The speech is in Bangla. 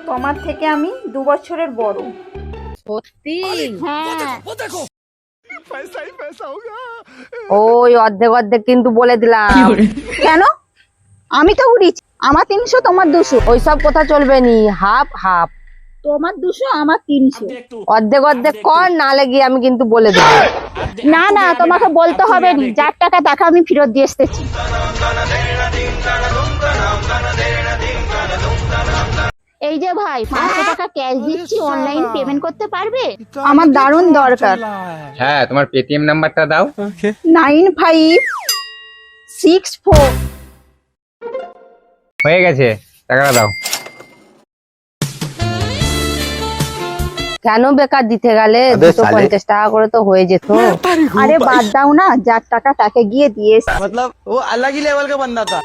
তোমার থেকে আমি 2 বছরের বড়। সত্যি? হ্যাঁ। ওই অর্ধেক অর্ধেক কিন্তু বলে দিলাম। কেন? আমি তো উড়িছি, আমার 300 তোমার 200। ওইসব কথা চলবে নি, হাফ হাফ। তোমার 200 আমার 300। অর্ধেক অর্ধেক কর, নালে গিয়ে আমি কিন্তু বলে দেবো। না না, তোমাকে বলতে হবে নি, যার টাকা টাকা আমি ফেরত দিয়ে এসেছি। এই যে ভাই, 500 টাকা ক্যাশ দিচ্ছি, অনলাইন পেমেন্ট করতে পারবে? আমার দারুণ দরকার। হ্যাঁ, তোমার পেটিএম নাম্বারটা দাও। 9564। হয়ে গেছে, টাকাটা দাও। কেন বেকার দিতে গেলে? 250 টাকা করে তো হয়ে যেত। আরে বাদ দাও না, যার টাকা তাকে গিয়ে দিয়ে এসেছি। मतलब वो अलग ही लेवल का बंदा था।